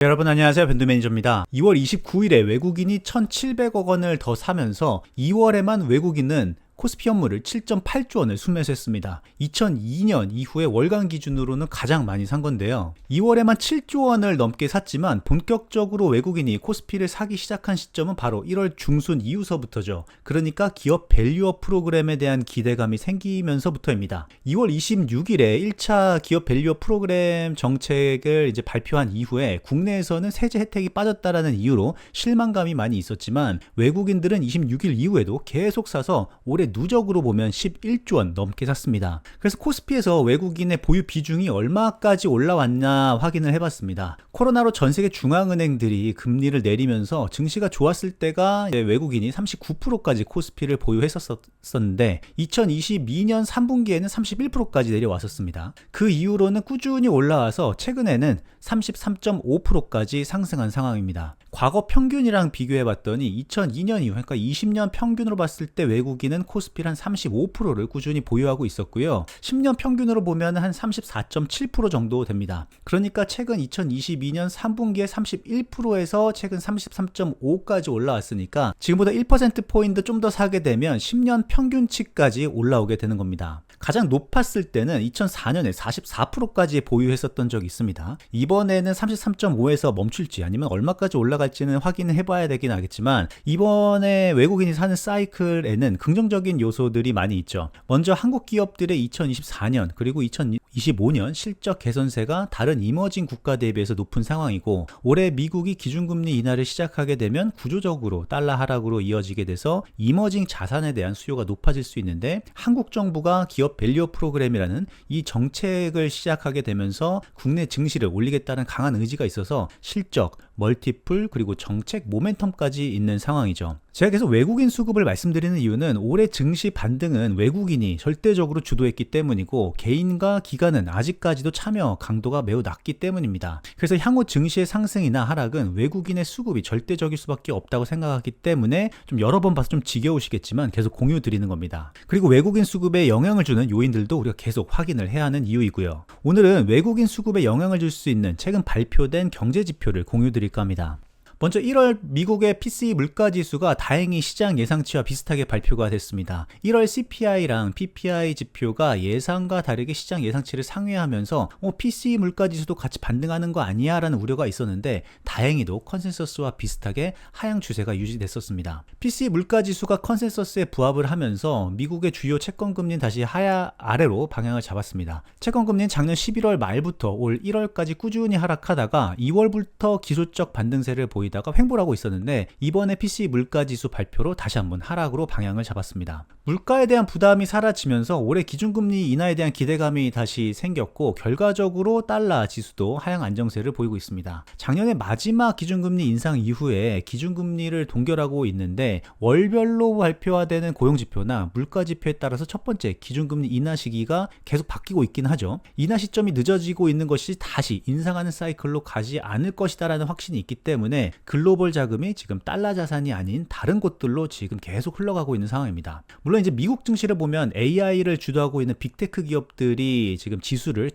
여러분 안녕하세요. 변두 매니저입니다. 2월 29일에 외국인이 1,700억 원을 더 사면서 2월에만 외국인은 코스피 현물을 7.8조 원을 순매수했습니다. 2002년 이후에 월간 기준으로는 가장 많이 산 건데요. 2월에만 7조 원을 넘게 샀지만 본격적으로 외국인이 코스피를 사기 시작한 시점은 바로 1월 중순 이후서부터죠. 그러니까 기업 밸류업 프로그램에 대한 기대감이 생기면서부터입니다. 2월 26일에 1차 기업 밸류업 프로그램 정책을 이제 발표한 이후에 국내에서는 세제 혜택이 빠졌다라는 이유로 실망감이 많이 있었지만 외국인들은 26일 이후에도 계속 사서 올해 누적으로 보면 11조 원 넘게 샀습니다. 그래서 코스피에서 외국인의 보유 비중이 얼마까지 올라왔나 확인을 해봤습니다. 코로나로 전 세계 중앙은행들이 금리를 내리면서 증시가 좋았을 때가 외국인이 39%까지 코스피를 보유했었는데 2022년 3분기에는 31%까지 내려왔었습니다. 그 이후로는 꾸준히 올라와서 최근에는 33.5%까지 상승한 상황입니다. 과거 평균이랑 비교해봤더니 2002년 이후, 그러니까 20년 평균으로 봤을 때 외국인은 코스피를 한 35%를 꾸준히 보유하고 있었고요. 10년 평균으로 보면 한 34.7% 정도 됩니다. 그러니까 최근 2022년 3분기에 31%에서 최근 33.5까지 올라왔으니까 지금보다 1%포인트 좀 더 사게 되면 10년 평균치까지 올라오게 되는 겁니다. 가장 높았을 때는 2004년에 44%까지 보유했었던 적이 있습니다. 이번에는 33.5에서 멈출지 아니면 얼마까지 올라갈지는 확인을 해봐야 되긴 하겠지만 이번에 외국인이 사는 사이클에는 긍정적인 요소들이 많이 있죠. 먼저 한국 기업들의 2024년 그리고 2025년 실적 개선세가 다른 이머징 국가 대비해서 높은 상황이고 올해 미국이 기준금리 인하를 시작하게 되면 구조적으로 달러 하락으로 이어지게 돼서 이머징 자산에 대한 수요가 높아질 수 있는데 한국 정부가 기업 밸류업 프로그램이라는 이 정책을 시작하게 되면서 국내 증시를 올리겠다는 강한 의지가 있어서 실적, 멀티플 그리고 정책 모멘텀까지 있는 상황이죠. 제가 계속 외국인 수급을 말씀드리는 이유는 올해 증시 반등은 외국인이 절대적으로 주도했기 때문이고 개인과 기관은 아직까지도 참여 강도가 매우 낮기 때문입니다. 그래서 향후 증시의 상승이나 하락은 외국인의 수급이 절대적일 수밖에 없다고 생각하기 때문에 좀 여러 번 봐서 좀 지겨우시겠지만 계속 공유 드리는 겁니다. 그리고 외국인 수급에 영향을 주는 요인들도 우리가 계속 확인을 해야 하는 이유이고요. 오늘은 외국인 수급에 영향을 줄 수 있는 최근 발표된 경제 지표를 공유 드릴까 합니다. 먼저 1월 미국의 PCE 물가지수가 다행히 시장 예상치와 비슷하게 발표가 됐습니다. 1월 CPI랑 PPI 지표가 예상과 다르게 시장 예상치를 상회하면서 PCE 물가지수도 같이 반등하는 거 아니야 라는 우려가 있었는데 다행히도 컨센서스와 비슷하게 하향 추세가 유지됐었습니다. PCE 물가지수가 컨센서스에 부합을 하면서 미국의 주요 채권금리는 다시 아래로 방향을 잡았습니다. 채권금리는 작년 11월 말부터 올 1월까지 꾸준히 하락하다가 2월부터 기술적 반등세를 보이다가 횡보하고 있었는데 이번에 PCE 물가지수 발표로 다시 한번 하락으로 방향을 잡았습니다. 물가에 대한 부담이 사라지면서 올해 기준금리 인하에 대한 기대감이 다시 생겼고 결과적으로 달러 지수도 하향 안정세를 보이고 있습니다. 작년에 마지막 기준금리 인상 이후에 기준금리를 동결하고 있는데 월별로 발표화되는 고용지표나 물가지표에 따라서 첫 번째 기준금리 인하 시기가 계속 바뀌고 있긴 하죠. 인하 시점이 늦어지고 있는 것이 다시 인상하는 사이클로 가지 않을 것이다라는 확신이 있기 때문에 글로벌 자금이 지금 달러 자산이 아닌 다른 곳들로 지금 계속 흘러가고 있는 상황입니다. 물론 이제 미국 증시를 보면 AI를 주도하고 있는 빅테크 기업들이 지금 지수를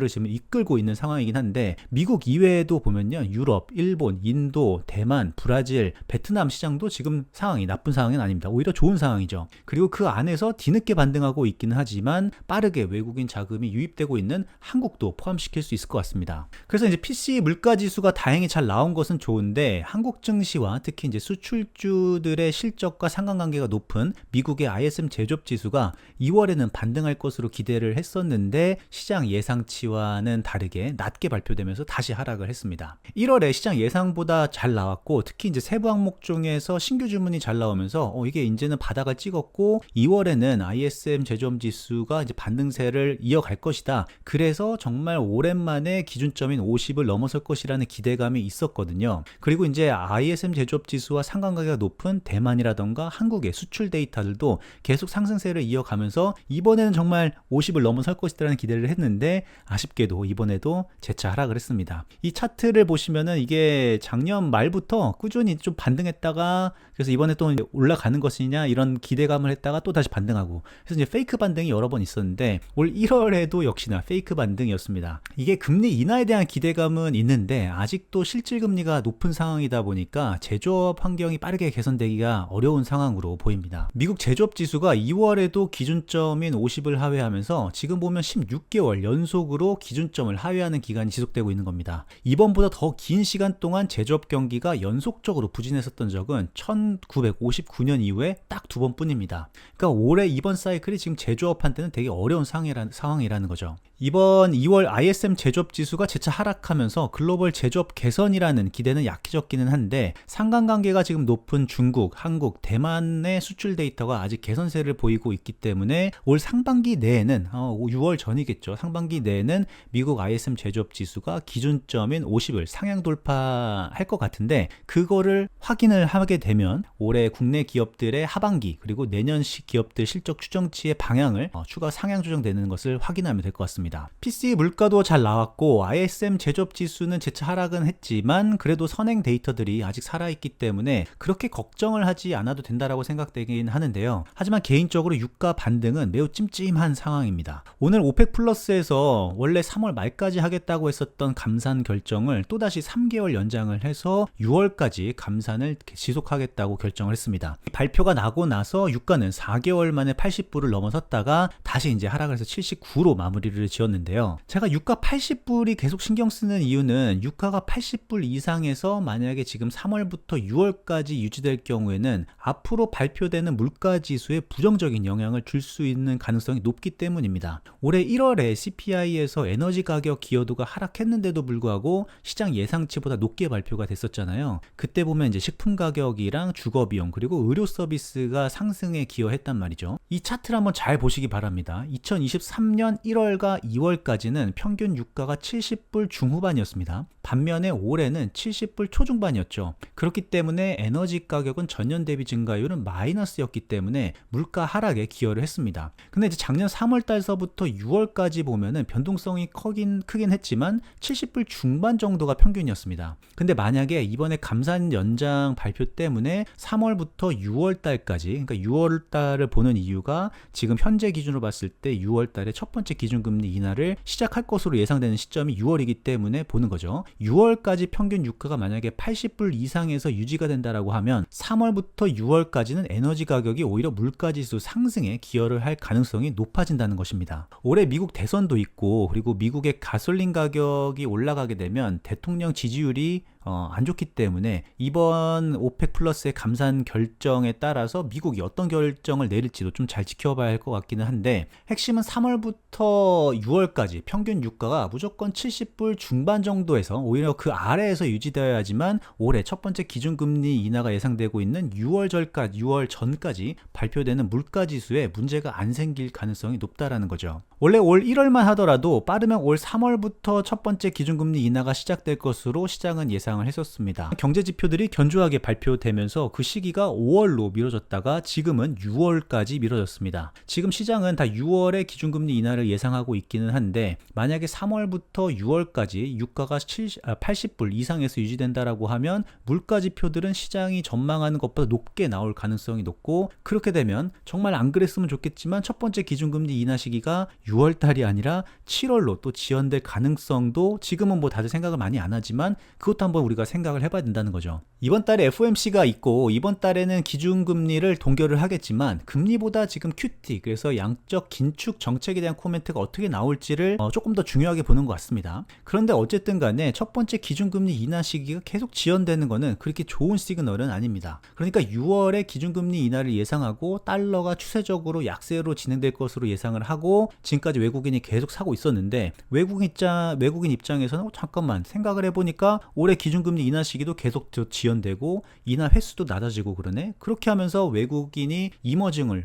지금 이끌고 있는 상황이긴 한데 미국 이외에도 보면요. 유럽, 일본, 인도, 대만, 브라질, 베트남 시장도 지금 상황이 나쁜 상황은 아닙니다. 오히려 좋은 상황이죠. 그리고 그 안에서 뒤늦게 반등하고 있기는 하지만 빠르게 외국인 자금이 유입되고 있는 한국도 포함시킬 수 있을 것 같습니다. 그래서 이제 PCE 물가지수가 다행히 잘 나온 것은 좋은데 한국 증시와 특히 이제 수출주들의 실적과 상관관계가 높은 미국의 ISM 제조업 지수가 2월에는 반등할 것으로 기대를 했었는데 시장 예상치와는 다르게 낮게 발표되면서 다시 하락을 했습니다. 1월에 시장 예상보다 잘 나왔고 특히 이제 세부 항목 중에서 신규 주문이 잘 나오면서 이게 이제는 바닥을 찍었고 2월에는 ISM 제조업 지수가 이제 반등세를 이어갈 것이다. 그래서 정말 오랜만에 기준점인 50을 넘어설 것이라는 기대감이 있었거든요. 그리고 이제 ISM 제조업 지수와 상관관계가 높은 대만이라던가 한국의 수출 데이터들도 계속 상승세를 이어가면서 이번에는 정말 50을 넘어설 것이라는 기대를 했는데 아쉽게도 이번에도 재차 하락을 했습니다. 이 차트를 보시면은 이게 작년 말부터 꾸준히 좀 반등했다가 그래서 이번에 또 올라가는 것이냐 이런 기대감을 했다가 또 다시 반등하고 그래서 이제 페이크 반등이 여러 번 있었는데 올 1월에도 역시나 페이크 반등이었습니다. 이게 금리 인하에 대한 기대감은 있는데 아직도 실질 금리가 높은 상황이다 보니까 제조업 환경이 빠르게 개선되기가 어려운 상황으로 보입니다. 미국 제조업 지수가 2월에도 기준점인 50을 하회하면서 지금 보면 16개월 연속으로 기준점을 하회하는 기간이 지속되고 있는 겁니다. 이번보다 더 긴 시간 동안 제조업 경기가 연속적으로 부진했었던 적은 1959년 이후에 딱 두 번뿐입니다. 그러니까 올해 이번 사이클이 지금 제조업한테는 되게 어려운 상황이라는 거죠. 이번 2월 ISM 제조업 지수가 재차 하락하면서 글로벌 제조업 개선이라는 기대는 약해졌기는 한데 상관관계가 지금 높은 중국, 한국, 대만의 수출 데이터가 아직 개선세를 보이고 있기 때문에 올 상반기 내에는 6월 전이겠죠. 상반기 내에는 미국 ISM 제조업 지수가 기준점인 50을 상향 돌파할 것 같은데 그거를 확인을 하게 되면 올해 국내 기업들의 하반기 그리고 내년식 기업들 실적 추정치의 방향을 추가 상향 조정되는 것을 확인하면 될 것 같습니다. PC 물가도 잘 나왔고 ISM 제조업 지수는 재차 하락은 했지만 그래도 선행 데이터들이 아직 살아있기 때문에 그렇게 걱정을 하지 않아도 된다라고 생각되긴 하는데요. 하지만 개인적으로 유가 반등은 매우 찜찜한 상황입니다. 오늘 오펙 플러스에서 원래 3월 말까지 하겠다고 했었던 감산 결정을 또다시 3개월 연장을 해서 6월까지 감산을 지속하겠다고 결정을 했습니다. 발표가 나고 나서 유가는 4개월 만에 80불을 넘어섰다가 다시 이제 하락을 해서 79로 마무리를 지었는데요. 제가 유가 80불이 계속 신경 쓰는 이유는 유가가 80불 이상에서 만약에 지금 3월부터 6월까지 유지될 경우에는 앞으로 발표되는 물가 지수에 부정적인 영향을 줄 수 있는 가능성이 높기 때문입니다. 올해 1월에 CPI에서 에너지 가격 기여도가 하락했는데도 불구하고 시장 예상치보다 높게 발표가 됐었잖아요. 그때 보면 이제 식품 가격이랑 주거 비용 그리고 의료 서비스가 상승에 기여했단 말이죠. 이 차트를 한번 잘 보시기 바랍니다. 2023년 1월과 2월까지는 평균 유가가 70불 중후반이었습니다. 반면에 올해는 70불 초중반이었죠. 그렇기 때문에 에너지 가격은 전년 대비 증가율은 마이너스였기 때문에 물가 하락에 기여를 했습니다. 근데 이제 작년 3월달서부터 6월까지 보면은 변동성이 크긴 했지만 70불 중반 정도가 평균이었습니다. 근데 만약에 이번에 감산 연장 발표 때문에 3월부터 6월달까지 그러니까 6월달을 보는 이유가 지금 현재 기준으로 봤을 때 6월달에 첫 번째 기준금리 인하를 시작할 것으로 예상되는 시점이 6월이기 때문에 보는 거죠. 6월까지 평균 유가가 만약에 80불 이상에서 유지가 된다라고 하면 3월부터 6월까지는 에너지 가격이 오히려 물가지수 상승에 기여를 할 가능성이 높아진다는 것입니다. 올해 미국 대선도 있고 그리고 미국의 가솔린 가격이 올라가게 되면 대통령 지지율이 안 좋기 때문에 이번 오펙 플러스의 감산 결정에 따라서 미국이 어떤 결정을 내릴지도 좀 잘 지켜봐야 할 것 같기는 한데 핵심은 3월부터 6월까지 평균 유가가 무조건 70불 중반 정도에서 오히려 그 아래에서 유지되어야지만 올해 첫 번째 기준금리 인하가 예상되고 있는 6월 전까지 발표되는 물가지수에 문제가 안 생길 가능성이 높다라는 거죠. 원래 올 1월만 하더라도 빠르면 올 3월부터 첫 번째 기준금리 인하가 시작될 것으로 시장은 예상을 했었습니다. 경제 지표들이 견조하게 발표되면서 그 시기가 5월로 미뤄졌다가 지금은 6월까지 미뤄졌습니다. 지금 시장은 다 6월에 기준금리 인하를 예상하고 있기는 한데 만약에 3월부터 6월까지 유가가 80불 이상에서 유지된다라고 하면 물가 지표들은 시장이 전망하는 것보다 높게 나올 가능성이 높고 그렇게 되면 정말 안 그랬으면 좋겠지만 첫 번째 기준금리 인하 시기가 6월달이 아니라 7월로 또 지연될 가능성도 지금은 뭐 다들 생각을 많이 안 하지만 그것도 한번 우리가 생각을 해봐야 된다는 거죠. 이번 달에 FOMC가 있고 이번 달에는 기준금리를 동결을 하겠지만 금리보다 지금 QT 그래서 양적 긴축 정책에 대한 코멘트가 어떻게 나올지를 조금 더 중요하게 보는 것 같습니다. 그런데 어쨌든 간에 첫 번째 기준금리 인하 시기가 계속 지연되는 거는 그렇게 좋은 시그널은 아닙니다. 그러니까 6월에 기준금리 인하를 예상하고 달러가 추세적으로 약세로 진행될 것으로 예상을 하고 지금까지 외국인이 계속 사고 있었는데 외국인 입장에서는 잠깐만 생각을 해보니까 올해 기준금리 인하 시기도 계속 지연되고 인하 횟수도 낮아지고 그러네. 그렇게 하면서 외국인이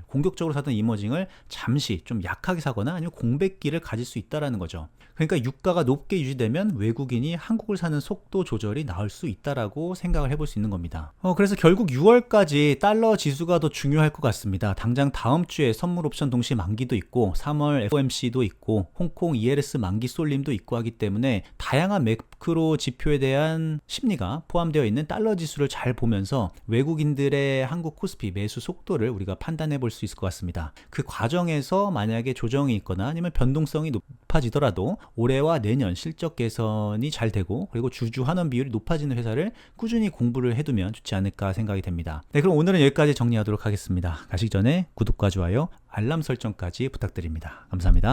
공격적으로 사던 이머징을 잠시 좀 약하게 사거나 아니면 공백기를 가질 수 있다라는 거죠. 그러니까 유가가 높게 유지되면 외국인이 한국을 사는 속도 조절이 나올 수 있다라고 생각을 해볼 수 있는 겁니다. 그래서 결국 6월까지 달러 지수가 더 중요할 것 같습니다. 당장 다음 주에 선물 옵션 동시 만기도 있고 3월 FOMC도 있고 홍콩 ELS 만기 쏠림도 있고 하기 때문에 다양한 매크로 지표에 대한 심리가 포함되어 있는 달러 지수를 잘 보면서 외국인들의 한국 코스피 매수 속도를 우리가 판단해 볼 수 있을 것 같습니다. 그 과정에서 만약에 조정이 있거나 아니면 변동성이 높아지더라도 올해와 내년 실적 개선이 잘 되고 그리고 주주 환원 비율이 높아지는 회사를 꾸준히 공부를 해두면 좋지 않을까 생각이 됩니다. 네, 그럼 오늘은 여기까지 정리하도록 하겠습니다. 가시기 전에 구독과 좋아요, 알람 설정까지 부탁드립니다. 감사합니다.